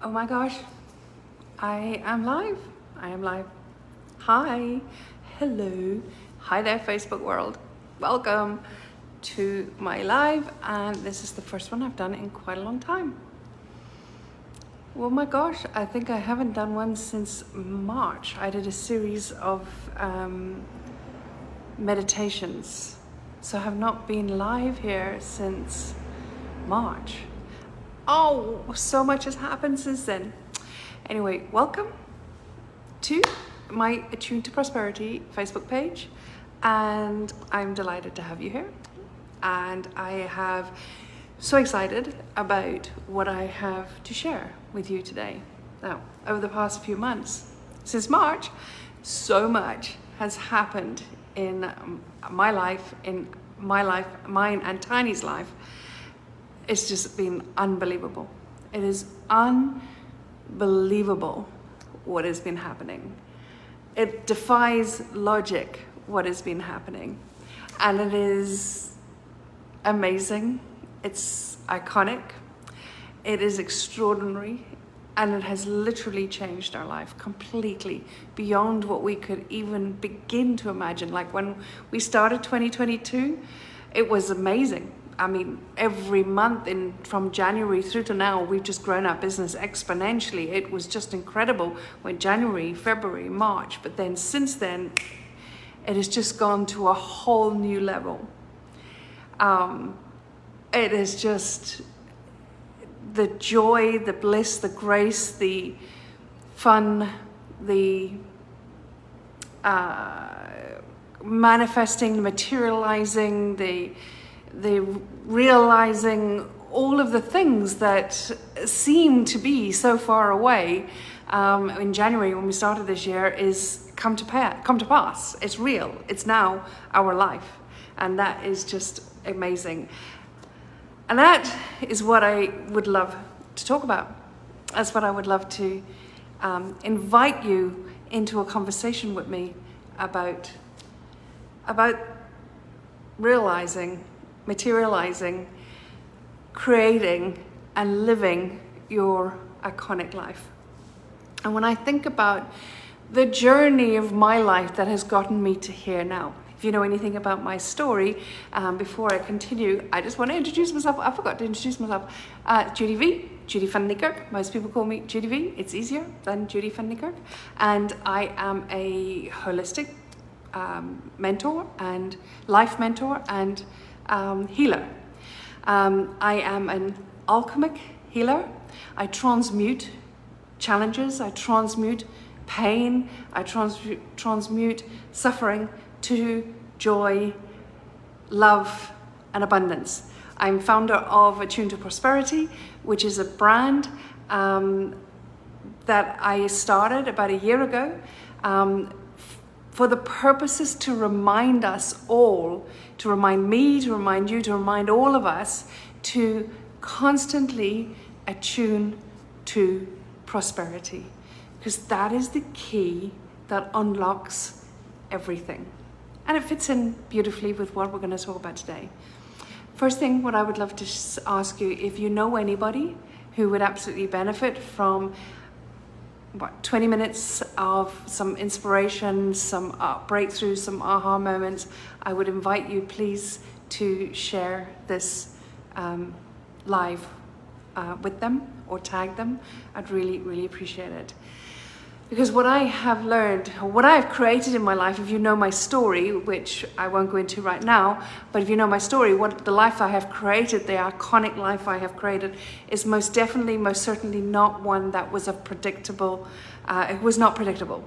Oh my gosh, I am live. Hi, hello, hi there, Facebook world. Welcome to my live, and this is the first one I've done in quite a long time. Oh my gosh, I think I haven't done one since March. I did a series of meditations, so I have not been live here since March. Oh, so much has happened since then. Anyway, welcome to my Attuned to Prosperity Facebook page, and I'm delighted to have you here. And I have so excited about what I have to share with you today. Now, over the past few months, since March, so much has happened in my life, mine and Tiny's life. It's just been unbelievable. It is unbelievable what has been happening. It defies logic what has been happening. And it is amazing. It's iconic. It is extraordinary. And it has literally changed our life completely beyond what we could even begin to imagine. Like when we started 2022, it was amazing. I mean, every month from January through to now, we've just grown our business exponentially. It was just incredible when January, February, March, but then since then, it has just gone to a whole new level. It is just the joy, the bliss, the grace, the fun, the manifesting, the materializing, the realizing all of the things that seem to be so far away in January when we started this year is come to pass. It's real. It's now our life. And that is just amazing. And that is what I would love to talk about. That's what I would love to invite you into a conversation with me about realizing, materializing, creating, and living your iconic life. And when I think about the journey of my life that has gotten me to here now, if you know anything about my story, before I continue, I just want to introduce myself. I forgot to introduce myself. Judy van Niekerk. Most people call me Judy V. It's easier than Judy van Niekerk. And I am a holistic mentor and life mentor and healer. I am an alchemic healer. I transmute challenges. I transmute pain. I transmute suffering to joy, love, and abundance. I'm founder of Attuned to Prosperity, which is a brand that I started about a year ago for the purposes to remind us all, to remind me, to remind you, to remind all of us to constantly attune to prosperity, because that is the key that unlocks everything. And it fits in beautifully with what we're going to talk about today. First thing, what I would love to ask you, if you know anybody who would absolutely benefit from 20 minutes of some inspiration, some breakthroughs, some aha moments, I would invite you please to share this live with them or tag them. I'd really, really appreciate it. Because what I have learned, or what I've created in my life, if you know my story, which I won't go into right now, but if you know my story, what the life I have created, the iconic life I have created, is most certainly not one that was predictable. It was not predictable.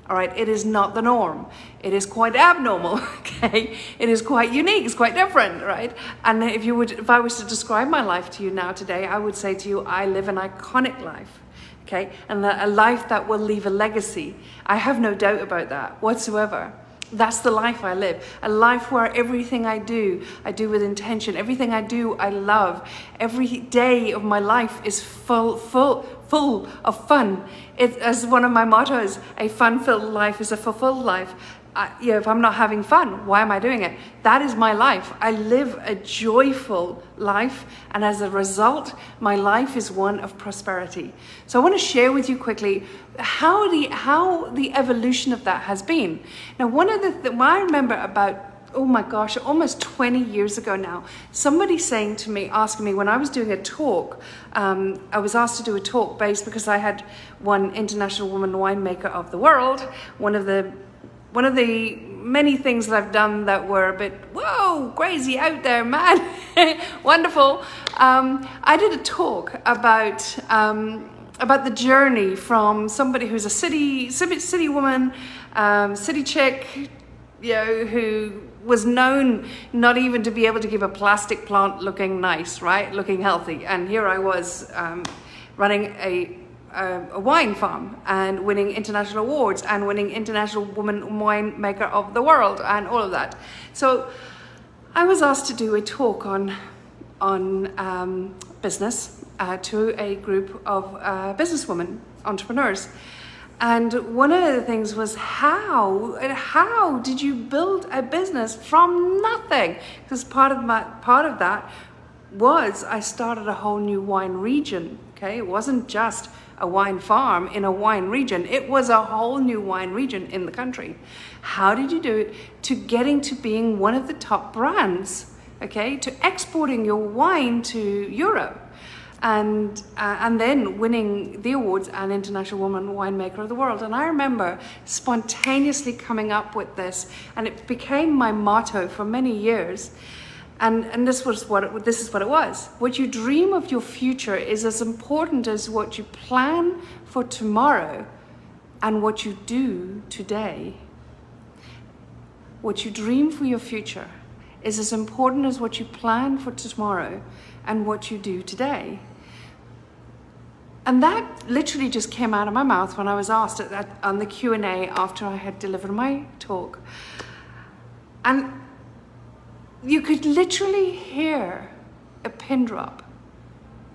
All right, it is not the norm. It is quite abnormal. Okay, it is quite unique. It's quite different, right? And if I was to describe my life to you now today, I would say to you, I live an iconic life. Okay, and a life that will leave a legacy. I have no doubt about that whatsoever. That's the life I live. A life where everything I do with intention. Everything I do, I love. Every day of my life is full of fun. As one of my mottos, a fun-filled life is a fulfilled life. if I'm not having fun, why am I doing it? That is my life. I live a joyful life, and as a result, my life is one of prosperity. So I want to share with you quickly how the evolution of that has been. Now, one of the I remember about, oh my gosh, almost 20 years ago now, somebody asking me when I was doing a talk, I was asked to do a talk based because I had won International Woman Winemaker of the World, one of the many things that I've done that were a bit, whoa, crazy, out there, man, wonderful. I did a talk about the journey from somebody who's a city woman, city chick, who was known not even to be able to keep a plastic plant looking nice, right, looking healthy. And here I was running a wine farm and winning international awards and winning International Woman Winemaker of the World and all of that. So I was asked to do a talk on business to a group of businesswomen, entrepreneurs. And one of the things was how did you build a business from nothing? Because part of that was I started a whole new wine region. Okay, it wasn't just a wine farm in a wine region. It was a whole new wine region in the country. How did you do it to getting to being one of the top brands? Okay, to exporting your wine to Europe, and then winning the awards and International Woman Winemaker of the World. And I remember spontaneously coming up with this, and it became my motto for many years. And this is what it was. What you dream of your future is as important as what you plan for tomorrow and what you do today. What you dream for your future is as important as what you plan for tomorrow and what you do today. And that literally just came out of my mouth when I was asked on the Q&A after I had delivered my talk. And you could literally hear a pin drop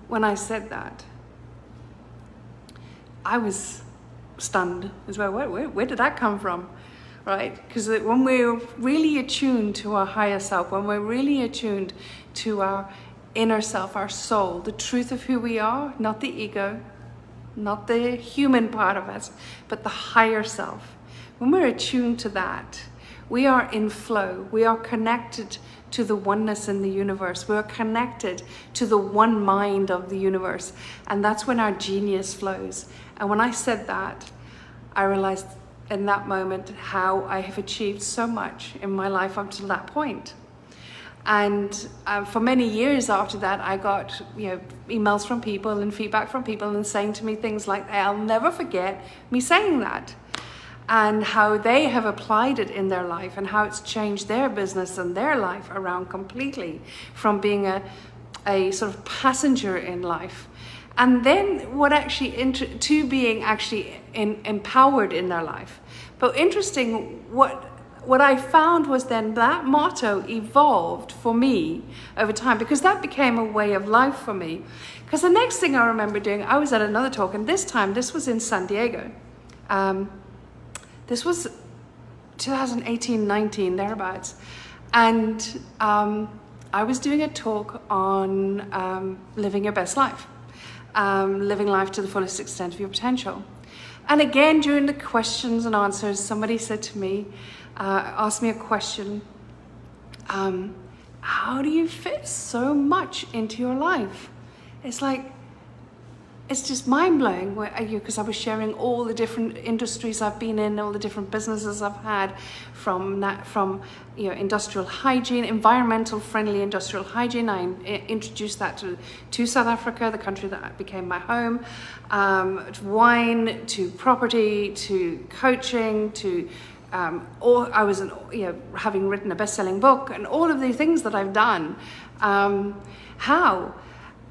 when I said that. I was stunned as well. Where did that come from? Right? Because when we're really attuned to our higher self, when we're really attuned to our inner self, our soul, the truth of who we are, not the ego, not the human part of us, but the higher self. When we're attuned to that, we are in flow. We are connected to the oneness in the universe. We're connected to the one mind of the universe. And that's when our genius flows. And when I said that, I realized in that moment how I have achieved so much in my life up to that point. And for many years after that, I got emails from people and feedback from people and saying to me things like, I'll never forget me saying that. And how they have applied it in their life and how it's changed their business and their life around completely from being a sort of passenger in life. And then to being actually empowered in their life. But interesting, what I found was then that motto evolved for me over time, because that became a way of life for me. Because the next thing I remember doing, I was at another talk, and this was in San Diego. This was 2018-19, thereabouts. And I was doing a talk on living your best life, living life to the fullest extent of your potential. And again, during the questions and answers, somebody said to me, asked me a question, how do you fit so much into your life? It's just mind-blowing because I was sharing all the different industries I've been in, all the different businesses I've had, from industrial hygiene, environmental friendly industrial hygiene. I introduced that to South Africa, the country that became my home, to wine, to property, to coaching, to I was having written a best-selling book, and all of the things that I've done. How?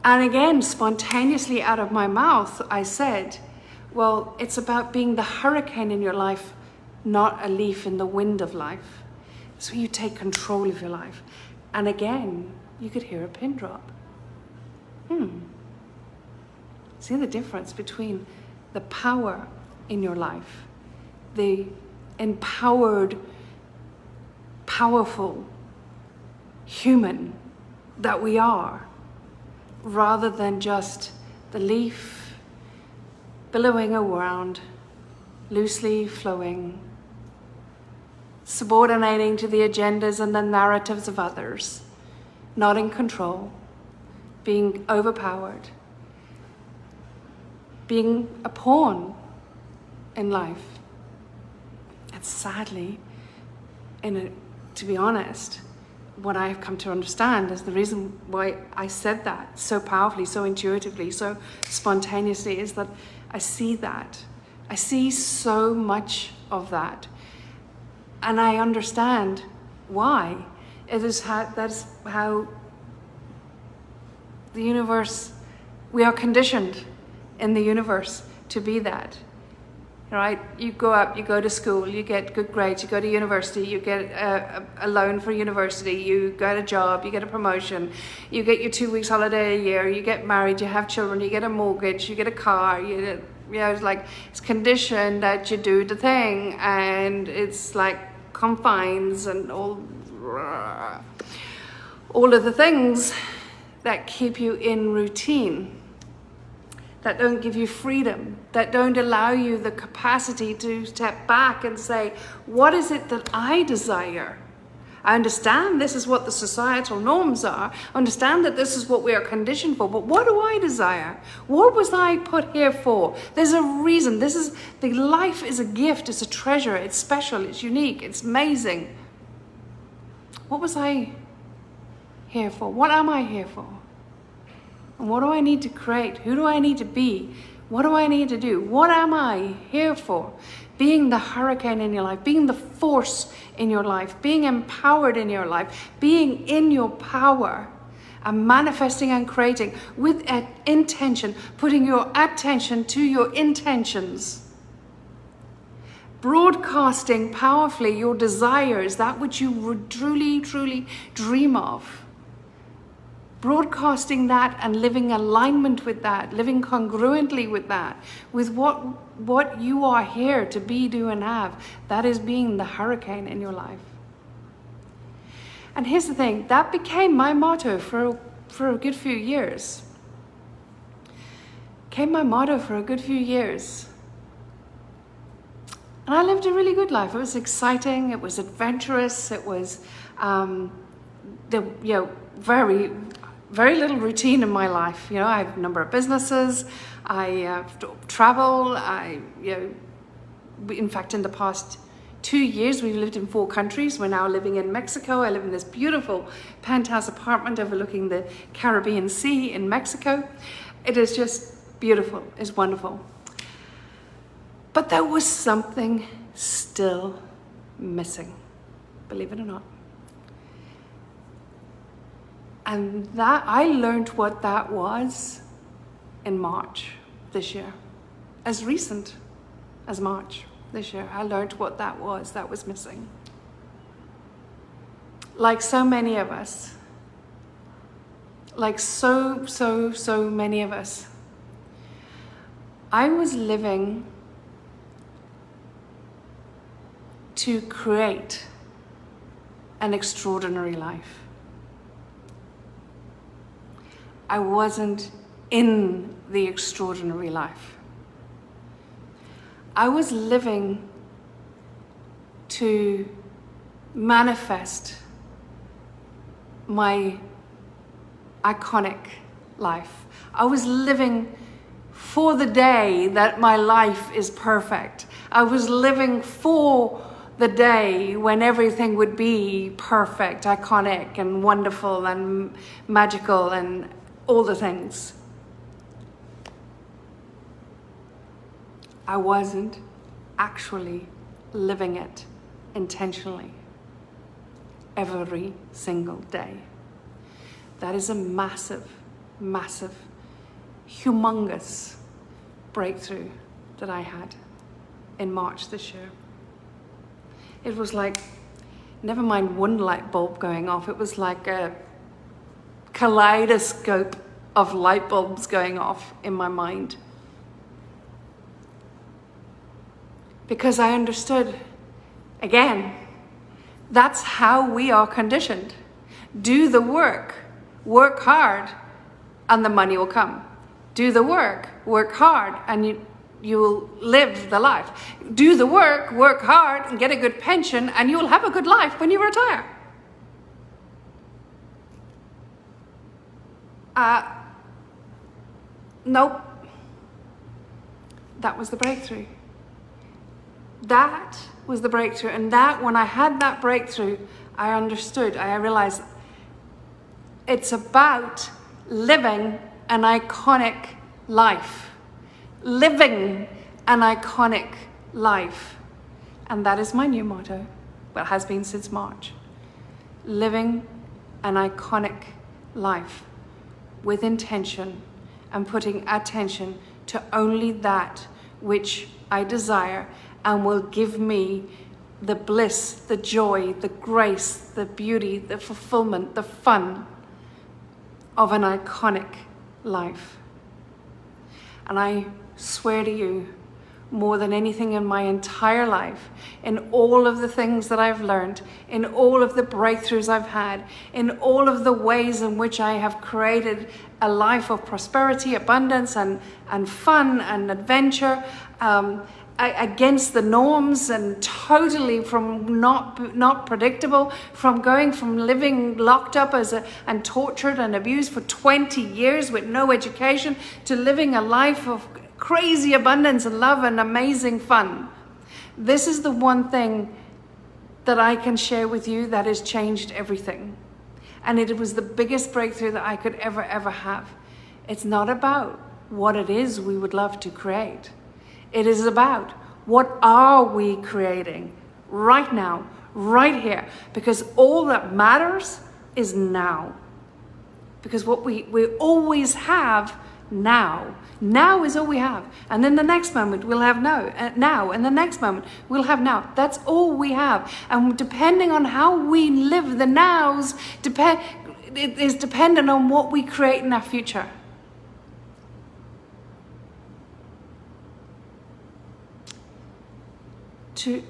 And again, spontaneously out of my mouth, I said, well, it's about being the hurricane in your life, not a leaf in the wind of life. So you take control of your life. And again, you could hear a pin drop. See the difference between the power in your life, the empowered powerful human that we are, rather than just the leaf billowing around, loosely flowing, subordinating to the agendas and the narratives of others, not in control, being overpowered, being a pawn in life. And sadly, to be honest, what I've come to understand is the reason why I said that so powerfully, so intuitively, so spontaneously, is that I see that. I see so much of that. And I understand why. That's how the universe, we are conditioned in the universe to be that. Right? You go up, you go to school, you get good grades, you go to university, you get a loan for university, you get a job, you get a promotion, you get your 2 weeks holiday a year, you get married, you have children, you get a mortgage, you get a car, it's like, it's conditioned that you do the thing, and it's like confines and all of the things that keep you in routine, that don't give you freedom, that don't allow you the capacity to step back and say, what is it that I desire? I understand this is what the societal norms are. I understand that this is what we are conditioned for, but what do I desire? What was I put here for? There's a reason. The life is a gift, it's a treasure, it's special, it's unique, it's amazing. What was I here for? What am I here for? And what do I need to create? Who do I need to be? What do I need to do? What am I here for? Being the hurricane in your life, being the force in your life, being empowered in your life, being in your power, and manifesting and creating with an intention, putting your attention to your intentions. Broadcasting powerfully your desires, that which you would truly, truly dream of. Broadcasting that and living alignment with that, living congruently with that, with what you are here to be, do, and have. That is being the hurricane in your life. And here's the thing, that became my motto for a good few years. Became my motto for a good few years. And I lived a really good life. It was exciting, it was adventurous, it was very, very little routine in my life. I have a number of businesses, I travel, in fact, in the past 2 years, we've lived in 4 countries. We're now living in Mexico. I live in this beautiful penthouse apartment overlooking the Caribbean Sea in Mexico. It is just beautiful, it's wonderful. But there was something still missing, believe it or not. And that I learned what that was in March this year. As recent as March this year, I learned what that was missing. Like so many of us, like so many of us, I was living to create an extraordinary life. I wasn't in the extraordinary life. I was living to manifest my iconic life. I was living for the day that my life is perfect. I was living for the day when everything would be perfect, iconic, and wonderful, and magical, and all the things. I wasn't actually living it intentionally every single day. That is a massive, massive, humongous breakthrough that I had in March this year. It was like, never mind one light bulb going off, it was like a kaleidoscope of light bulbs going off in my mind. Because I understood, again, That's how we are conditioned. Do the work hard, and the money will come. Do the work hard, and you will live the life. Do the work hard, and get a good pension, and you will have a good life when you retire. Nope. That was the breakthrough. That was the breakthrough. And that, when I had that breakthrough, I understood. I realized it's about living an iconic life. Living an iconic life. And that is my new motto. Well, it has been since March. Living an iconic life with intention and putting attention to only that which I desire and will give me the bliss, the joy, the grace, the beauty, the fulfillment, the fun of an iconic life. And I swear to you, more than anything in my entire life, in all of the things that I've learned, in all of the breakthroughs I've had, in all of the ways in which I have created a life of prosperity, abundance, and fun and adventure, against the norms and totally from not predictable, from going from living locked up and tortured and abused for 20 years with no education to living a life of crazy abundance and love and amazing fun. This is the one thing that I can share with you that has changed everything. And it was the biggest breakthrough that I could ever have. It's not about what it is we would love to create. It is about what are we creating right now, right here. Because all that matters is now. Because what we always have now. Now is all we have. And then the next moment we'll have now. And the next moment we'll have now. That's all we have. And depending on how we live the nows, it is dependent on what we create in our future.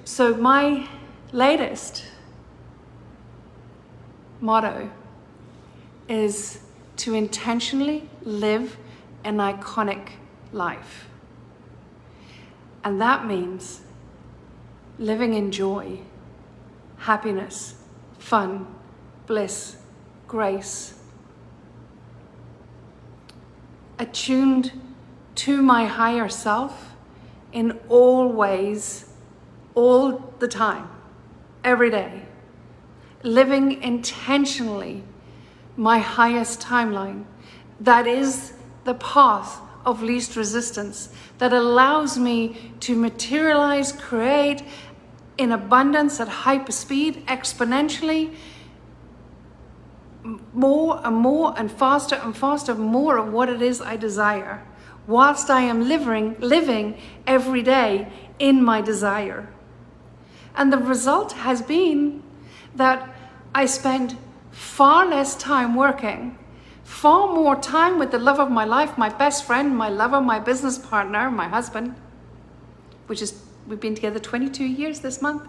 So my latest motto is to intentionally live an iconic life. And that means living in joy, happiness, fun, bliss, grace, attuned to my higher self in all ways, all the time, every day, living intentionally my highest timeline. That is the path of least resistance that allows me to materialize, create in abundance at hyper speed, exponentially, more and more and faster, more of what it is I desire, whilst I am living every day in my desire. And the result has been that I spend far less time working, far more time with the love of my life, my best friend, my lover, my business partner, my husband, we've been together 22 years this month.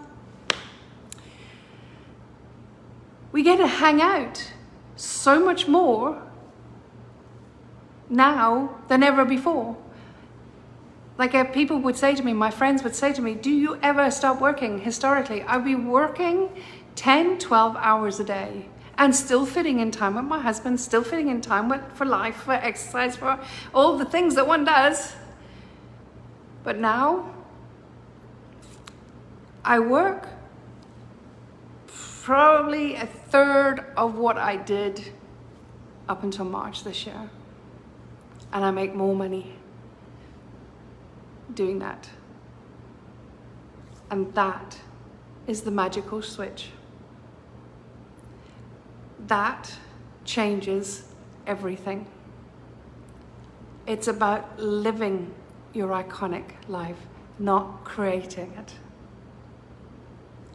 We get to hang out so much more now than ever before. Like people would say to me, my friends would say to me, do you ever stop working? Historically, I'd be working 10, 12 hours a day and still fitting in time with my husband, still fitting in time for life, for exercise, for all the things that one does. But now, I work probably a third of what I did up until March this year. And I make more money doing that. And that is the magical switch. That changes everything. It's about living your iconic life, not creating it.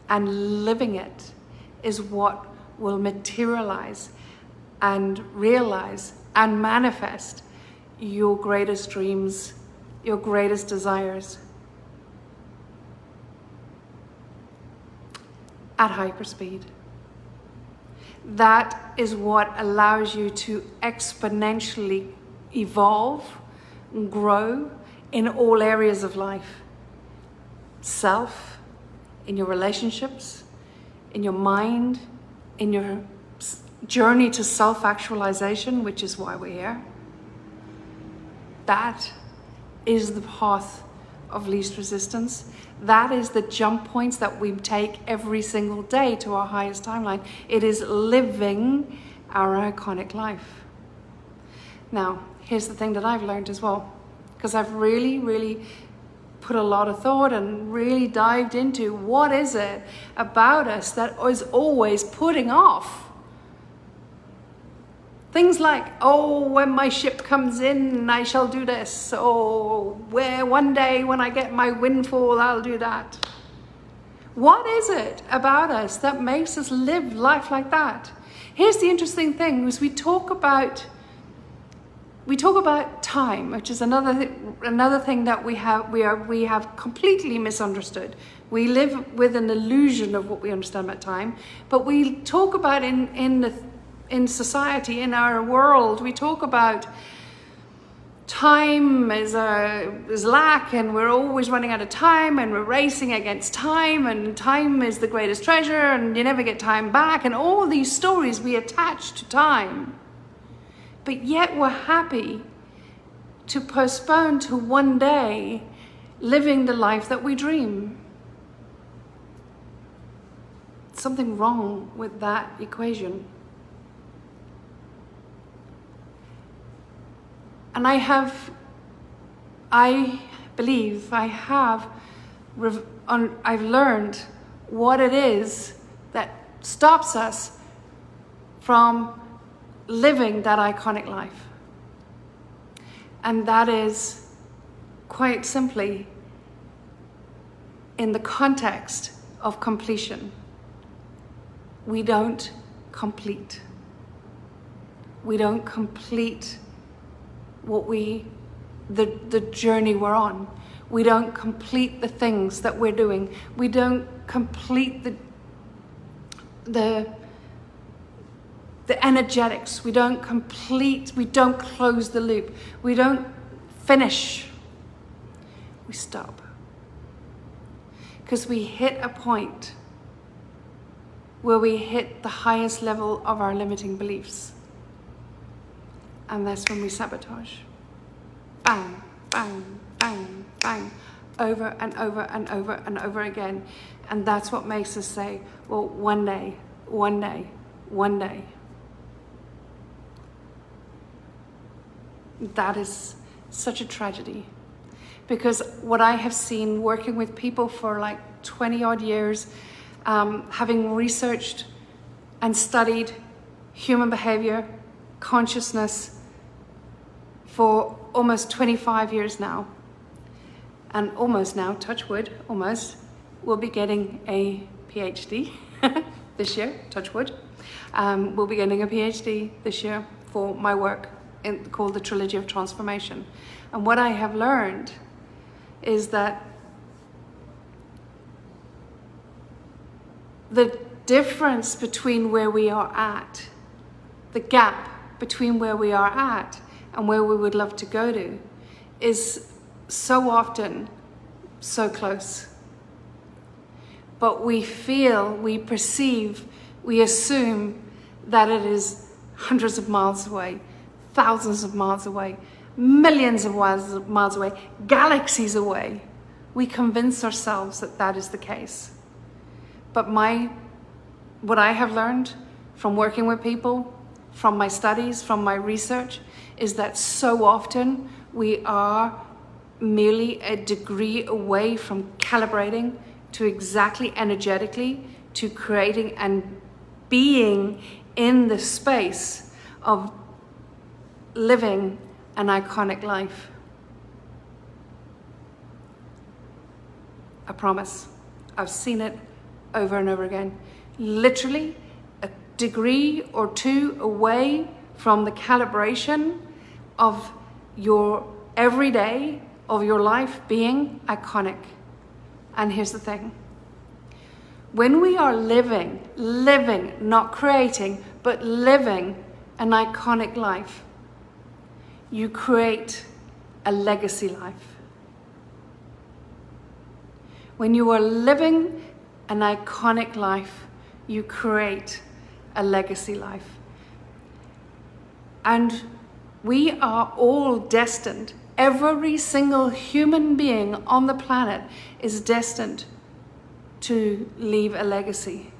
And living it is what will materialize and realize and manifest your greatest dreams, your greatest desires. at hyperspeed. That is what allows you to exponentially evolve and grow in all areas of life. Self, in your relationships, in your mind, in your journey to self-actualization, which is why we're here. That is the path of least resistance. That is the jump points that we take every single day to our highest timeline. It is living our iconic life. Now, here's the thing that I've learned as well, because I've really put a lot of thought and really dived into what is it about us that is always putting off. Things like, oh, when my ship comes in, I shall do this. Or where one day when I get my windfall, I'll do that. What is it about us that makes us live life like that? Here's the interesting thing, is we talk about time, which is another thing that we have completely misunderstood. We live with an illusion of what we understand about time, but we talk about in society, in our world, we talk about time is lack, and we're always running out of time, and we're racing against time, and time is the greatest treasure, and you never get time back, and all these stories we attach to time. But yet we're happy to postpone to one day living the life that we dream. Something wrong with that equation. And I believe I've learned what it is that stops us from living that iconic life. And that is quite simply in the context of completion. We don't complete. We don't complete the journey we're on. We don't complete the things that we're doing. We don't complete the energetics. We don't close the loop. We don't finish. We stop. Because we hit a point where we hit the highest level of our limiting beliefs. And that's when we sabotage. Bang, bang, bang, bang, over and over and over and over again. And that's what makes us say, well, one day, one day, one day. That is such a tragedy. Because what I have seen working with people for like 20 odd years, having researched and studied human behavior, consciousness for almost 25 years now, and almost now, touch wood, almost, we'll be getting a PhD this year, touch wood. We'll be getting a PhD this year for my work called the Trilogy of Transformation. And what I have learned is that the difference between where we are at, the gap between where we are at and where we would love to go to, is so often so close. But we feel, we perceive, we assume that it is hundreds of miles away, thousands of miles away, millions of miles away, galaxies away. We convince ourselves that that is the case. But what I have learned from working with people, from my studies, from my research, is that so often we are merely a degree away from calibrating to exactly energetically to creating and being in the space of living an iconic life. I promise. I've seen it over and over again. Literally a degree or two away from the calibration of your everyday, of your life being iconic. And here's the thing. When we are living, not creating, but living an iconic life, you create a legacy life. When you are living an iconic life, you create a legacy life. And we are all destined, every single human being on the planet is destined to leave a legacy.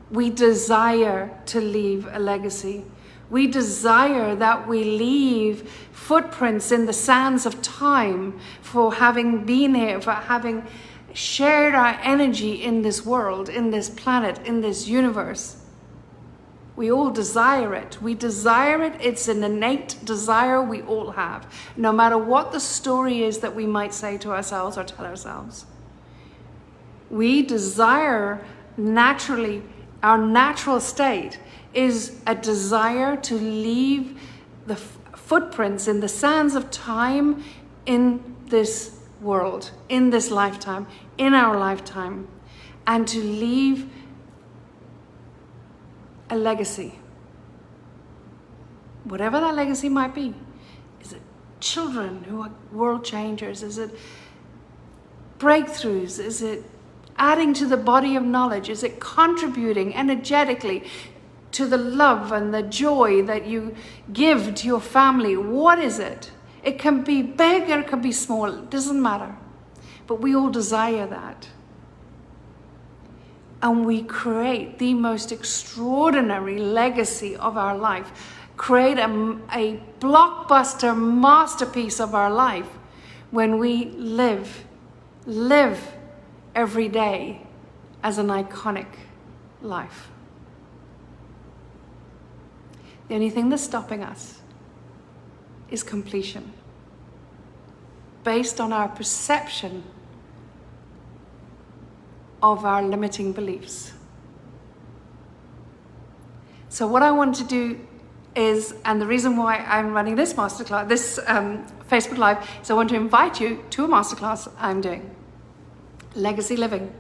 We desire to leave a legacy. We desire that we leave footprints in the sands of time for having been here, for having shared our energy in this world, in this planet, in this universe. We all desire it. We desire it. It's an innate desire we all have, no matter what the story is that we might say to ourselves or tell ourselves. We desire naturally, our natural state is a desire to leave the footprints in the sands of time in this world, in this lifetime, in our lifetime, and to leave a legacy. Whatever that legacy might be. Is it children who are world changers? Is it breakthroughs? Is it adding to the body of knowledge? Is it contributing energetically to the love and the joy that you give to your family? What is it? It can be big or it can be small. It doesn't matter. But we all desire that. And we create the most extraordinary legacy of our life. Create a blockbuster masterpiece of our life when we live every day as an iconic life. The only thing that's stopping us is completion, based on our perception of our limiting beliefs. So what I want to do is, and the reason why I'm running this masterclass, this Facebook Live, is I want to invite you to a masterclass I'm doing. Legacy Living.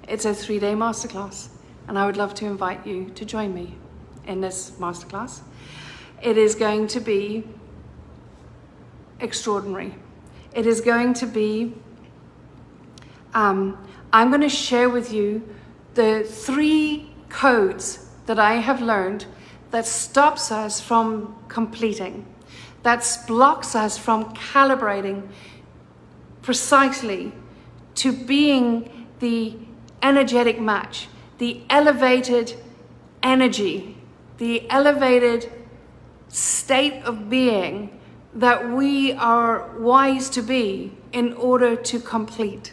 It's a 3-day masterclass, and I would love to invite you to join me in this masterclass. It is going to be extraordinary. It is going to be, I'm going to share with you the 3 codes that I have learned that stops us from completing, that blocks us from calibrating precisely to being the energetic match, the elevated energy, the elevated state of being that we are wise to be in order to complete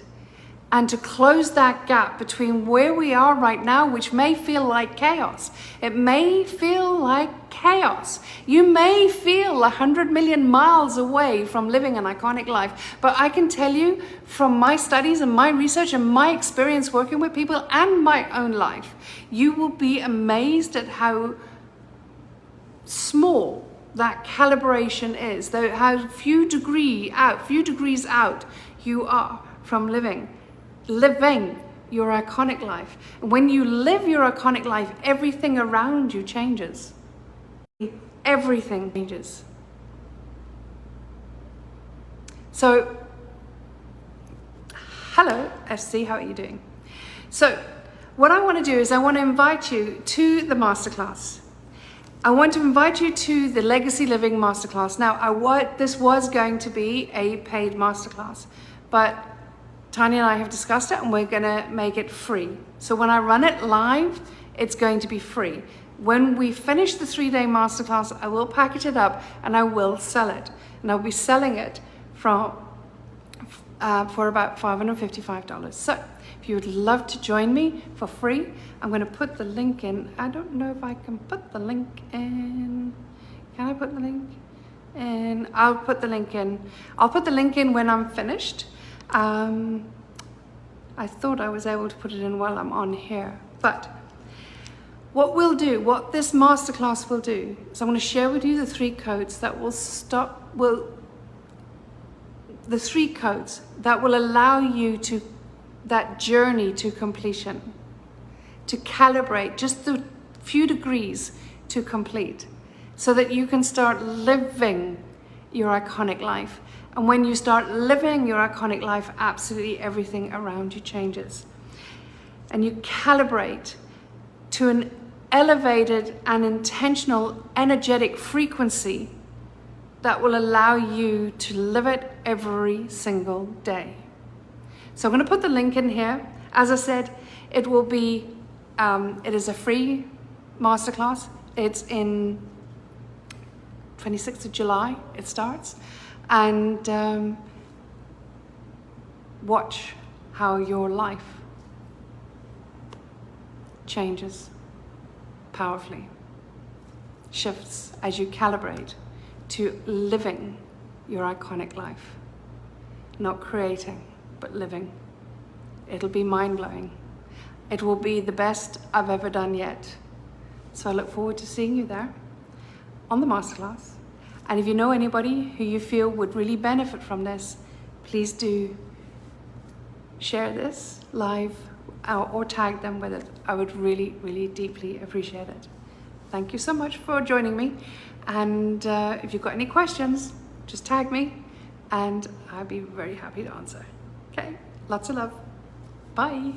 and to close that gap between where we are right now, which may feel like chaos. It may feel like chaos. You may feel 100 million miles away from living an iconic life. But I can tell you from my studies and my research and my experience working with people and my own life, you will be amazed at how small that calibration is, though how few degrees out you are from living your iconic life. And when you live your iconic life, everything around you changes. Everything changes. So, hello, SC, how are you doing? So, what I want to do is I want to invite you to the masterclass. I want to invite you to the Legacy Living Masterclass. Now, this was going to be a paid masterclass, but Tanya and I have discussed it and we're going to make it free. So when I run it live, it's going to be free. When we finish the 3-day masterclass, I will package it up and I will sell it. And I'll be selling it for about $555. So if you would love to join me for free, I'm going to put the link in. I don't know if I can put the link in. Can I put the link in? I'll put the link in. I'll put the link in when I'm finished. I thought I was able to put it in while I'm on here. But what this masterclass will do, is I'm going to share with you the 3 codes that the 3 codes that will allow you to that journey to completion. to calibrate just the few degrees to complete, so that you can start living your iconic life. And when you start living your iconic life, absolutely everything around you changes. And you calibrate to an elevated and intentional energetic frequency that will allow you to live it every single day. So I'm going to put the link in here. As I said, it will be, it is a free masterclass. It's in 26th of July, it starts. And watch how your life changes powerfully, shifts as you calibrate to living your iconic life. Not creating, but living. It'll be mind-blowing. It will be the best I've ever done yet. So I look forward to seeing you there on the masterclass. And if you know anybody who you feel would really benefit from this, please do share this live or tag them with it. I would really, really deeply appreciate it. Thank you so much for joining me. And if you've got any questions, just tag me and I'll be very happy to answer. Okay, lots of love. Bye.